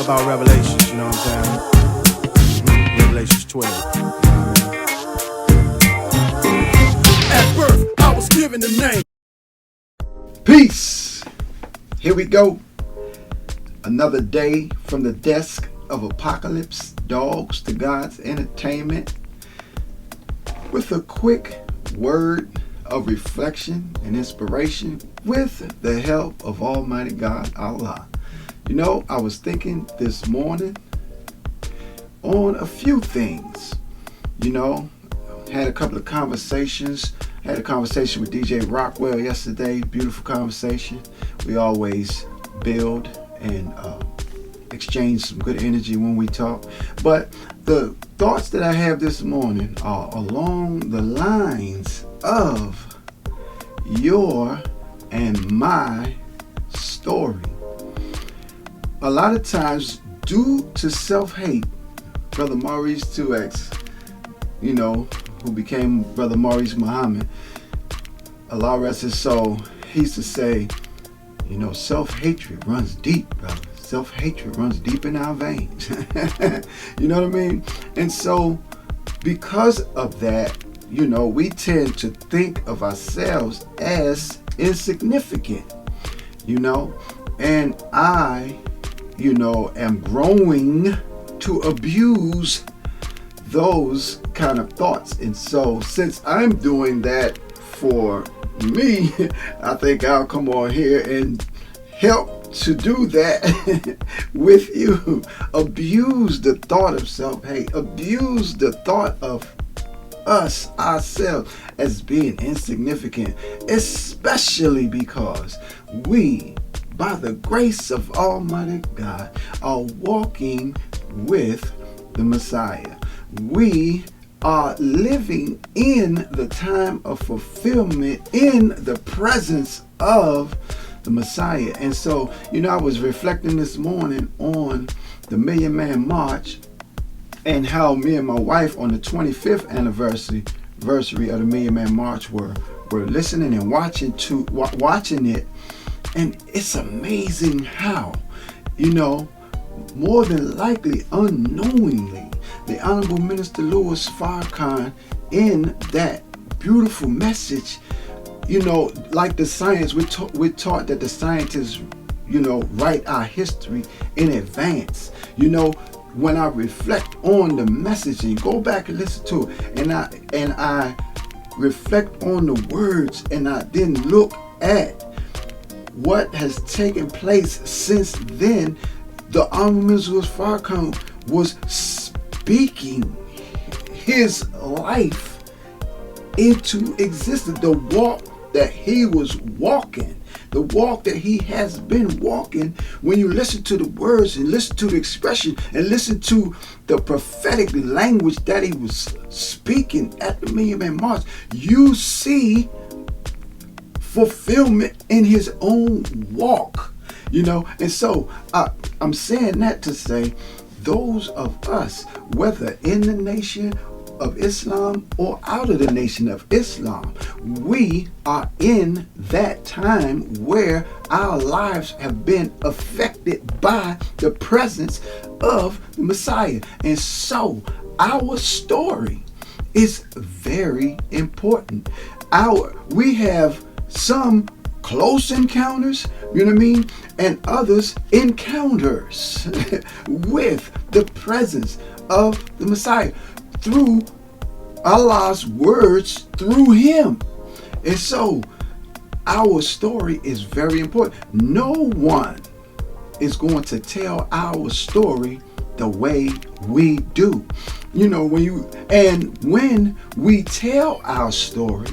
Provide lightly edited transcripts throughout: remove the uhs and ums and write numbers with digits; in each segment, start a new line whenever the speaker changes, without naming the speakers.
about Revelations, you know what I'm saying? Revelations 12. You know what I mean? At birth, I was given the name.
Peace. Here we go. Another day from the desk of Apacolips, Dogs to God's Entertainment, with a quick word of reflection and inspiration with the help of Almighty God, Allah. You know, I was thinking this morning on a few things. You know, had a couple of conversations. Had a conversation with DJ Rockwell yesterday. Beautiful conversation. We always build and exchange some good energy when we talk. But the thoughts that I have this morning are along the lines of your and my story. A lot of times, due to self-hate, Brother Maurice 2X, you know, who became Brother Maurice Muhammad, Allah rest his soul, he used to say, you know, self-hatred runs deep, brother. Self-hatred runs deep in our veins. You know what I mean? And so, because of that, you know, we tend to think of ourselves as insignificant, you know, and I, you know, am growing to abuse those kind of thoughts. And so since I'm doing that for me, I think I'll come on here and help to do that with you. Abuse the thought of self-hate. Abuse the thought of us, ourselves, as being insignificant, especially because we, by the grace of Almighty God, are walking with the Messiah. We are living in the time of fulfillment in the presence of the Messiah. And so, you know, I was reflecting this morning on the Million Man March and how me and my wife on the 25th anniversary of the Million Man March were listening and watching it. And it's amazing how, you know, more than likely, unknowingly, the Honorable Minister Louis Farrakhan, in that beautiful message, you know, like the science, we're taught that the scientists, you know, write our history in advance. You know, when I reflect on the message and go back and listen to it, and I reflect on the words, and I then look at what has taken place since then, the Honorable Minister Louis Farrakhan was speaking his life into existence. The walk that he was walking, the walk that he has been walking, when you listen to the words and listen to the expression and listen to the prophetic language that he was speaking at the Million Man March, you see fulfillment in his own walk, you know. And so I'm saying that to say, those of us, whether in the nation of Islam or out of the nation of Islam, we are in that time where our lives have been affected by the presence of the Messiah. And so our story is very important. We have some close encounters, you know what I mean, and others encounters with the presence of the Messiah through Allah's words through him. And so our story is very important. No one is going to tell our story the way we do. You know, when we tell our story,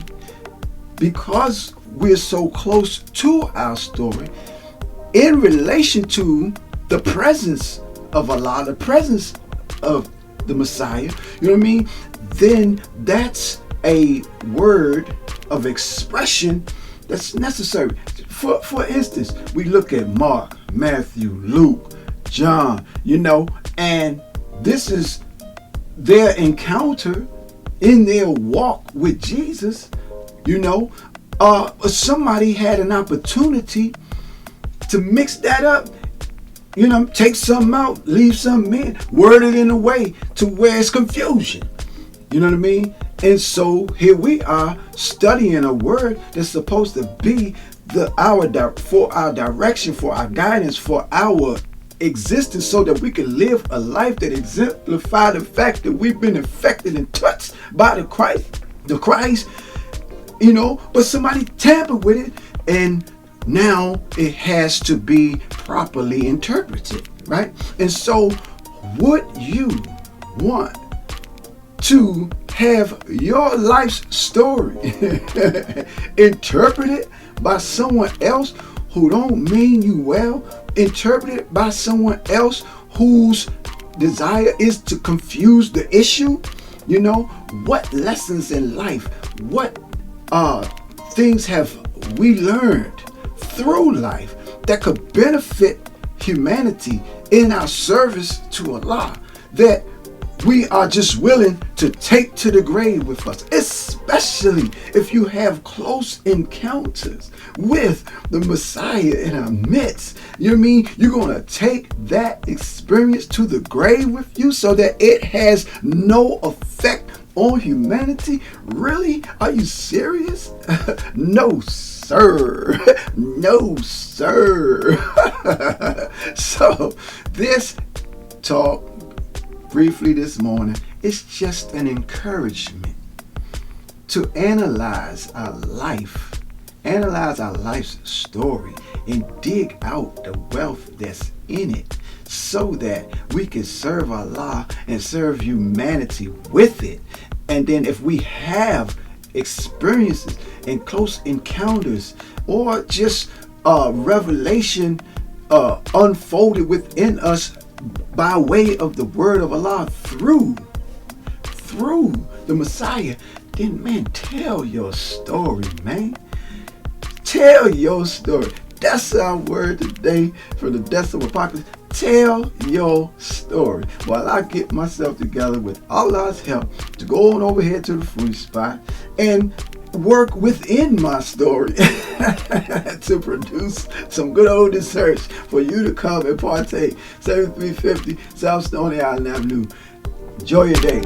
because we're so close to our story in relation to the presence of Allah, the presence of the Messiah, you know what I mean? Then that's a word of expression that's necessary. For instance, we look at Mark, Matthew, Luke, John, you know, and this is their encounter in their walk with Jesus, you know. Somebody had an opportunity to mix that up take some out, leave some in, word it in a way to where it's confusion. You know what I mean? And so here we are studying a word that's supposed to be for our direction, for our guidance, for our existence, so that we can live a life that exemplifies the fact that we've been affected and touched by the Christ, but somebody tampered with it, and now it has to be properly interpreted, right? And so would you want to have your life's story interpreted by someone else who don't mean you well, interpreted by someone else whose desire is to confuse the issue? What lessons in life, what things have we learned through life that could benefit humanity in our service to Allah, that we are just willing to take to the grave with us, especially if you have close encounters with the Messiah in our midst? You're going to take that experience to the grave with you so that it has no effect on humanity? Really? Are you serious? No, sir. No, sir. So this talk briefly this morning, it's just an encouragement to analyze our life's story, and dig out the wealth that's in it, so that we can serve Allah and serve humanity with it. And then if we have experiences and close encounters, or just revelation unfolded within us by way of the word of Allah through the Messiah, then man, tell your story, man. Tell your story. That's our word today from the desk of Apacolips. Tell your story. While I get myself together with Allah's help to go on over here to the free spot and work within my story to produce some good old research for you to come and partake. 7350 South Stony Island Avenue. Enjoy your day.